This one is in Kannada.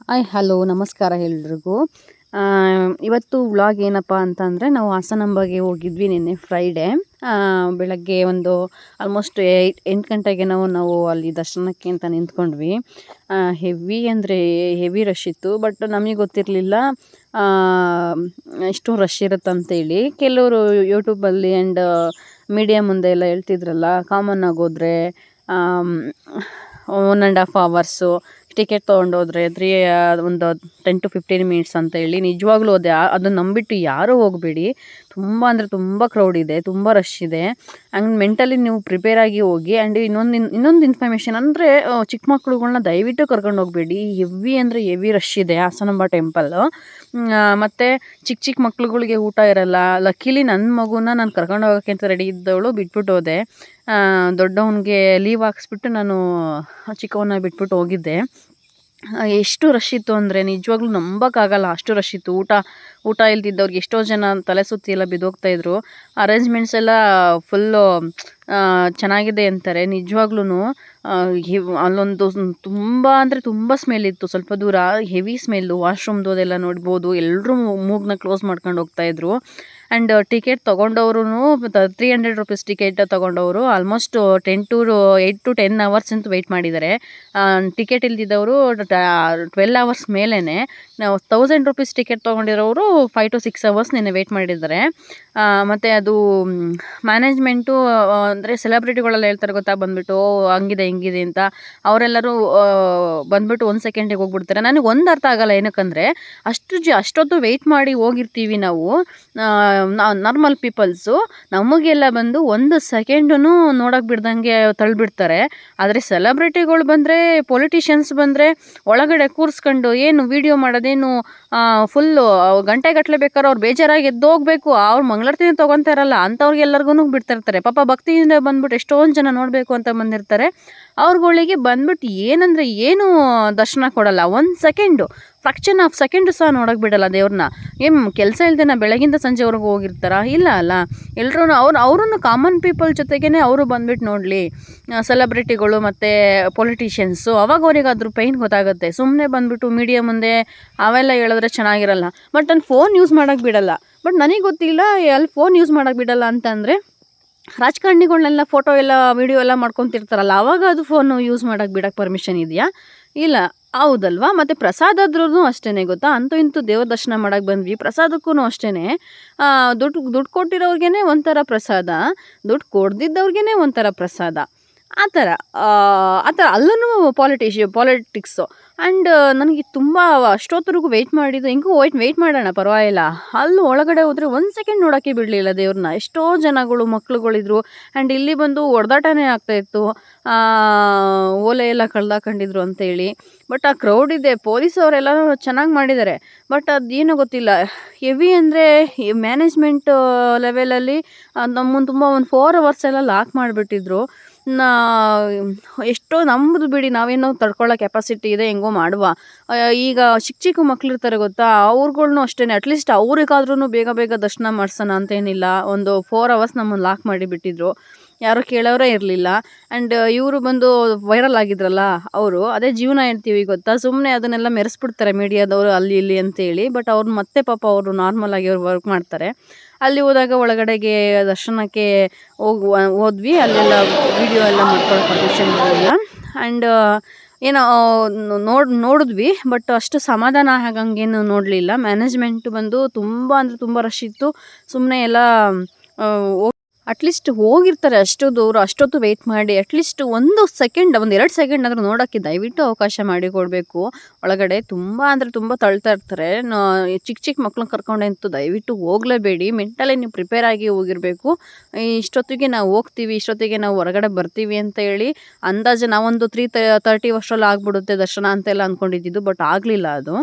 ಹಾಯ್ ಹಲೋ ನಮಸ್ಕಾರ ಎಲ್ರಿಗೂ. ಇವತ್ತು ವ್ಲಾಗ್ ಏನಪ್ಪ ಅಂತಂದರೆ, ನಾವು ಹಾಸನಾಂಬಗೆ ಹೋಗಿದ್ವಿ ನಿನ್ನೆ ಫ್ರೈಡೇ. ಬೆಳಗ್ಗೆ ಒಂದು ಆಲ್ಮೋಸ್ಟ್ 8 ಗಂಟೆಗೆ ನಾವು ಅಲ್ಲಿ ದರ್ಶನಕ್ಕೆ ಅಂತ ನಿಂತ್ಕೊಂಡ್ವಿ. ಹೆವಿ ಅಂದರೆ ಹೆವಿ ರಶ್ ಇತ್ತು. ಬಟ್ ನಮಗೆ ಗೊತ್ತಿರಲಿಲ್ಲ ಇಷ್ಟು ರಶ್ ಇರುತ್ತಂತೇಳಿ. ಕೆಲವರು ಯೂಟ್ಯೂಬಲ್ಲಿ ಆ್ಯಂಡ್ ಮೀಡಿಯಾ ಮುಂದೆ ಎಲ್ಲ ಹೇಳ್ತಿದ್ರಲ್ಲ, ಕಾಮನ್ ಆಗೋದ್ರೆ 1.5 ಅವರ್ಸು ಟಿಕೆಟ್ ತೊಗೊಂಡೋದ್ರೆ ಒಂದು 10 to 15 ಮಿನಿಟ್ಸ್ ಅಂತ ಹೇಳಿ. ನಿಜವಾಗ್ಲೂ ಅದನ್ನು ನಂಬಿಟ್ಟು ಯಾರೂ ಹೋಗಬೇಡಿ. ತುಂಬ ಅಂದರೆ ತುಂಬ ಕ್ರೌಡ್ ಇದೆ, ತುಂಬ ರಶ್ ಇದೆ. ಹಂಗೆ ಮೆಂಟಲಿ ನೀವು ಪ್ರಿಪೇರ್ ಆಗಿ ಹೋಗಿ. ಆ್ಯಂಡ್ ಇನ್ನೊಂದು ಇನ್ಫಾರ್ಮೇಷನ್ ಅಂದರೆ, ಚಿಕ್ಕ ಮಕ್ಳುಗಳ್ನ ದಯವಿಟ್ಟು ಕರ್ಕೊಂಡು ಹೋಗಬೇಡಿ. ಹೆವಿ ಅಂದರೆ ಹೆವಿ ರಶ್ ಇದೆ ಹಾಸನಾಂಬ ಟೆಂಪಲ್ಲು. ಮತ್ತು ಚಿಕ್ಕ ಮಕ್ಳುಗಳಿಗೆ ಊಟ ಇರಲ್ಲ. ಲಕ್ಕಿಲಿ ನನ್ನ ಮಗುನ ನಾನು ಕರ್ಕೊಂಡು ಹೋಗೋಕ್ಕೆ ಅಂತ ರೆಡಿ ಇದ್ದವಳು ಬಿಟ್ಬಿಟ್ಟು ಹೋದೆ. ದೊಡ್ಡವನಿಗೆ ಲೀವ್ ಹಾಕ್ಸ್ಬಿಟ್ಟು ನಾನು ಚಿಕ್ಕವನ್ನ ಬಿಟ್ಬಿಟ್ಟು ಹೋಗಿದ್ದೆ. ಎಷ್ಟು ರಶ್ ಇತ್ತು ಅಂದರೆ ನಿಜವಾಗ್ಲೂ ನಂಬೋಕ್ಕಾಗಲ್ಲ, ಅಷ್ಟು ರಶ್ ಇತ್ತು. ಊಟ ಇಲ್ದಿದ್ದವ್ರಿಗೆ ಎಷ್ಟೋ ಜನ ತಲೆ ಸುತ್ತಿ ಎಲ್ಲ ಬಿದ್ದೋಗ್ತಾಯಿದ್ರು. ಅರೇಂಜ್ಮೆಂಟ್ಸ್ ಎಲ್ಲ ಫುಲ್ಲು ಚೆನ್ನಾಗಿದೆ ಅಂತಾರೆ. ನಿಜವಾಗ್ಲೂ ಅಲ್ಲೊಂದು ತುಂಬ ಅಂದರೆ ತುಂಬ ಸ್ಮೆಲ್ ಇತ್ತು. ಸ್ವಲ್ಪ ದೂರ ಹೆವಿ ಸ್ಮೆಲ್ಲು. ವಾಶ್ರೂಮ್ದು ಅದೆಲ್ಲ ನೋಡ್ಬೋದು. ಎಲ್ಲರೂ ಮೂಗನ್ನ ಕ್ಲೋಸ್ ಮಾಡ್ಕೊಂಡು ಹೋಗ್ತಾಯಿದ್ರು. ಆ್ಯಂಡ್ ಟಿಕೆಟ್ ತೊಗೊಂಡವ್ರು 300 ರುಪೀಸ್ ಟಿಕೆಟ್ ತೊಗೊಂಡವರು ಆಲ್ಮೋಸ್ಟ್ 8 to 10 ಅವರ್ಸ್ ಅಂತ ವೆಯ್ಟ್ ಮಾಡಿದ್ದಾರೆ. ಟಿಕೆಟ್ ಇಲ್ದಿದ್ದವರು 12 ಅವರ್ಸ್ ಮೇಲೇ. ನಾವು 1000 ರುಪೀಸ್ ಟಿಕೆಟ್ ತೊಗೊಂಡಿರೋರು 5 to 6 ಅವರ್ಸ್ ನೆನ್ನೆ ವೆಯ್ಟ್ ಮಾಡಿದ್ದಾರೆ. ಮತ್ತು ಅದು ಮ್ಯಾನೇಜ್ಮೆಂಟು ಅಂದರೆ ಸೆಲೆಬ್ರಿಟಿಗಳೆಲ್ಲ ಹೇಳ್ತಾರೆ ಗೊತ್ತಾ, ಬಂದುಬಿಟ್ಟು ಹಂಗಿದೆ ಹಿಂಗಿದೆ ಅಂತ. ಅವರೆಲ್ಲರೂ ಬಂದುಬಿಟ್ಟು 1 ಸೆಕೆಂಡಿಗೆ ಹೋಗ್ಬಿಡ್ತಾರೆ. ನನಗೆ ಒಂದು ಅರ್ಥ ಆಗೋಲ್ಲ, ಏನಕ್ಕಂದರೆ ಅಷ್ಟೊತ್ತು ವೆಯ್ಟ್ ಮಾಡಿ ಹೋಗಿರ್ತೀವಿ ನಾವು, ನಾರ್ಮಲ್ ಪೀಪಲ್ಸು. ನಮಗೆಲ್ಲ ಬಂದು 1 ಸೆಕೆಂಡೂ ನೋಡೋಕೆ ಬಿಡ್ದಂಗೆ ತಳ್ಳಿಬಿಡ್ತಾರೆ. ಆದರೆ ಸೆಲೆಬ್ರಿಟಿಗಳು ಬಂದರೆ, ಪೊಲಿಟಿಷಿಯನ್ಸ್ ಬಂದರೆ ಒಳಗಡೆ ಕೂರಿಸ್ಕೊಂಡು ಏನು ವೀಡಿಯೋ ಮಾಡೋದೇನು ಫುಲ್ಲು ಗಂಟೆಗಟ್ಟಲೆ ಬೇಕಾದ್ರೆ ಅವ್ರು ಬೇಜಾರಾಗಿ ಎದ್ದೋಗ್ಬೇಕು. ಅವ್ರು ಮಂಗಳಾರತಿನೇ ತೊಗೊತಾರಲ್ಲ ಅಂಥವ್ರಿಗೆಲ್ಲರಿಗೂ ಬಿಡ್ತಿರ್ತಾರೆ. ಪಾಪ ಭಕ್ತಿಯಿಂದ ಬಂದ್ಬಿಟ್ಟು ಎಷ್ಟೊಂದು ಜನ ನೋಡಬೇಕು ಅಂತ ಬಂದಿರ್ತಾರೆ. ಅವ್ರುಗಳಿಗೆ ಬಂದ್ಬಿಟ್ಟು ಏನಂದರೆ ಏನು ದರ್ಶನ ಕೊಡಲ್ಲ. 1 ಸೆಕೆಂಡು, ಫ್ರಾಕ್ಷನ್ ಆಫ್ ಸೆಕೆಂಡು ಸಹ ನೋಡೋಕೆ ಬಿಡಲ್ಲ ದೇವ್ರನ್ನ. ಕೆಲಸ ಇಲ್ದೇನ ಬೆಳಗಿಂದ ಸಂಜೆವರೆಗೂ ಹೋಗಿರ್ತಾರ? ಇಲ್ಲ ಅಲ್ಲ. ಎಲ್ಲರೂ ಅವ್ರೂ ಕಾಮನ್ ಪೀಪಲ್ ಜೊತೆಗೇ ಅವರು ಬಂದ್ಬಿಟ್ಟು ನೋಡಲಿ, ಸೆಲೆಬ್ರಿಟಿಗಳು ಮತ್ತು ಪೊಲಿಟಿಷಿಯನ್ಸು. ಅವಾಗ ಅವ್ರಿಗಾದ್ರೂ ಪೈನ್ ಗೊತ್ತಾಗುತ್ತೆ. ಸುಮ್ಮನೆ ಬಂದುಬಿಟ್ಟು ಮೀಡಿಯಾ ಮುಂದೆ ಅವೆಲ್ಲ ಹೇಳಿದ್ರೆ ಚೆನ್ನಾಗಿರಲ್ಲ. ಬಟ್ ನಾನು ಫೋನ್ ಯೂಸ್ ಮಾಡೋಕ್ಕೆ ಬಿಡಲ್ಲ. ಬಟ್ ನನಗೆ ಗೊತ್ತಿಲ್ಲ ಅಲ್ಲಿ ಫೋನ್ ಯೂಸ್ ಮಾಡೋಕ್ಕೆ ಬಿಡಲ್ಲ ಅಂತಂದರೆ, ರಾಜಕಾರಣಿಗಳನ್ನೆಲ್ಲ ಫೋಟೋ ಎಲ್ಲ ವೀಡಿಯೋ ಎಲ್ಲ ಮಾಡ್ಕೊತಿರ್ತಾರಲ್ಲ, ಆವಾಗ ಅದು ಫೋನು ಯೂಸ್ ಮಾಡೋಕ್ಕೆ ಬಿಡೋಕ್ಕೆ ಪರ್ಮಿಷನ್ ಇದೆಯಾ? ಇಲ್ಲ, ಹೌದಲ್ವಾ? ಮತ್ತು ಪ್ರಸಾದ ಆದ್ರೂ ಅಷ್ಟೇ ಗೊತ್ತಾ, ಅಂತೂ ಇಂತೂ ದೇವ್ರ ದರ್ಶನ ಮಾಡೋಕ್ಕೆ ಬಂದ್ವಿ. ಪ್ರಸಾದಕ್ಕೂ ಅಷ್ಟೇ ದುಡ್ಡು ಕೊಟ್ಟಿರೋರ್ಗೇ ಒಂಥರ ಪ್ರಸಾದ, ದುಡ್ಡು ಕೊಡ್ದಿದ್ದವ್ರಿಗೇ ಒಂಥರ ಪ್ರಸಾದ. ಆ ಥರ ಅಲ್ಲೂ ಪಾಲಿಟಿಕ್ಸು. ಆ್ಯಂಡ್ ನನಗೆ ತುಂಬ ಅಷ್ಟೊತ್ತರೆಗೂ ವೆಯ್ಟ್ ಮಾಡಿದ್ದು, ಹೆಂಗೂ ವೆಯ್ಟ್ ಮಾಡೋಣ ಪರವಾಗಿಲ್ಲ. ಅಲ್ಲೂ ಒಳಗಡೆ ಹೋದರೆ 1 ಸೆಕೆಂಡ್ ನೋಡೋಕ್ಕೆ ಬಿಡಲಿಲ್ಲ ದೇವ್ರನ್ನ. ಎಷ್ಟೋ ಜನಗಳು ಮಕ್ಳುಗಳಿದ್ರು. ಆ್ಯಂಡ್ ಇಲ್ಲಿ ಬಂದು ಹೊಡೆದಾಟನೇ ಆಗ್ತಾಯಿತ್ತು. ಓಲೆ ಎಲ್ಲ ಕಳ್ದಾಕೊಂಡಿದ್ರು ಅಂತೇಳಿ. ಬಟ್ ಆ ಕ್ರೌಡ್ ಇದೆ. ಪೊಲೀಸವರೆಲ್ಲರೂ ಚೆನ್ನಾಗಿ ಮಾಡಿದ್ದಾರೆ. ಬಟ್ ಅದೇನೋ ಗೊತ್ತಿಲ್ಲ, ಹೆವಿ ಅಂದರೆ ಮ್ಯಾನೇಜ್ಮೆಂಟ್ ಲೆವೆಲಲ್ಲಿ ನಮ್ಮನ್ನು ತುಂಬ ಒಂದು 4 ಅವರ್ಸ್ ಎಲ್ಲ ಲಾಕ್ ಮಾಡಿಬಿಟ್ಟಿದ್ರು. ಎಷ್ಟೋ ನಮ್ಮದು ಬಿಡಿ, ನಾವೇನೋ ತಡ್ಕೊಳ್ಳೋ ಕೆಪಾಸಿಟಿ ಇದೆ, ಹೆಂಗೋ ಮಾಡುವ. ಈಗ ಚಿಕ್ಕ ಮಕ್ಳಿರ್ತಾರೆ ಗೊತ್ತಾ, ಅವ್ರುಗಳ್ನೂ ಅಷ್ಟೇ. ಅಟ್ಲೀಸ್ಟ್ ಅವ್ರಿಗಾದ್ರೂ ಬೇಗ ದರ್ಶನ ಮಾಡಿಸೋಣ ಅಂತೇನಿಲ್ಲ. ಒಂದು 4 ಅವರ್ಸ್ ನಮ್ಮನ್ನು ಲಾಕ್ ಮಾಡಿಬಿಟ್ಟಿದ್ರು. ಯಾರೂ ಕೇಳೋರೇ ಇರಲಿಲ್ಲ. ಆ್ಯಂಡ್ ಇವರು ಬಂದು ವೈರಲ್ ಆಗಿದ್ರಲ್ಲ ಅವರು, ಅದೇ ಜೀವನ ಹೇಳ್ತೀವಿ ಗೊತ್ತಾ. ಸುಮ್ಮನೆ ಅದನ್ನೆಲ್ಲ ಮೆರೆಸ್ಬಿಡ್ತಾರೆ ಮೀಡಿಯಾದವರು ಅಲ್ಲಿ ಇಲ್ಲಿ ಅಂತೇಳಿ. ಬಟ್ ಅವ್ರು ಮತ್ತೆ ಪಾಪ ಅವರು ನಾರ್ಮಲಾಗಿ ಅವ್ರು ವರ್ಕ್ ಮಾಡ್ತಾರೆ. ಅಲ್ಲಿ ಹೋದಾಗ ಒಳಗಡೆಗೆ ದರ್ಶನಕ್ಕೆ ಹೋದ್ವಿ. ಅಲ್ಲೆಲ್ಲ ವೀಡಿಯೋ ಎಲ್ಲ ಮಾಡ್ಕೊಳ್ಳೋ ಪರ್ಮಿಷನ್ ಇರಲಿಲ್ಲ. ಆ್ಯಂಡ್ ಏನೋ ನೋಡಿದ್ವಿ. ಬಟ್ ಅಷ್ಟು ಸಮಾಧಾನ ಆಗಂಗೇನು ನೋಡಲಿಲ್ಲ. ಮ್ಯಾನೇಜ್ಮೆಂಟು ಬಂದು ತುಂಬ ಅಂದರೆ ತುಂಬ ರಶ್ ಇತ್ತು. ಸುಮ್ಮನೆ ಎಲ್ಲ ಅಟ್ಲೀಸ್ಟ್ ಹೋಗಿರ್ತಾರೆ ಅಷ್ಟು ದೂರ, ಅಷ್ಟೊತ್ತು ವೆಯ್ಟ್ ಮಾಡಿ ಅಟ್ಲೀಸ್ಟ್ 1 ಸೆಕೆಂಡ್, 1-2 ಸೆಕೆಂಡ್ ಆದರೂ ನೋಡೋಕ್ಕೆ ದಯವಿಟ್ಟು ಅವಕಾಶ ಮಾಡಿಕೊಡಬೇಕು. ಒಳಗಡೆ ತುಂಬ ಅಂದರೆ ತುಂಬ ತಳ್ತಾ ಇರ್ತಾರೆ. ಚಿಕ್ಕ ಮಕ್ಳನ್ನ ಕರ್ಕೊಂಡಂತೂ ದಯವಿಟ್ಟು ಹೋಗಲೇಬೇಡಿ. ಮೆಂಟಲಿ ನೀವು ಪ್ರಿಪೇರ್ ಆಗಿ ಹೋಗಿರಬೇಕು. ಇಷ್ಟೊತ್ತಿಗೆ ನಾವು ಹೋಗ್ತೀವಿ, ಇಷ್ಟೊತ್ತಿಗೆ ನಾವು ಹೊರಗಡೆ ಬರ್ತೀವಿ ಅಂತ ಹೇಳಿ ಅಂದಾಜು ನಾವೊಂದು 3:30 ವರ್ಷದಲ್ಲಿ ಆಗಿಬಿಡುತ್ತೆ ದರ್ಶನ ಅಂತೆಲ್ಲ ಅಂದ್ಕೊಂಡಿದ್ದು. ಬಟ್ ಆಗಲಿಲ್ಲ ಅದು.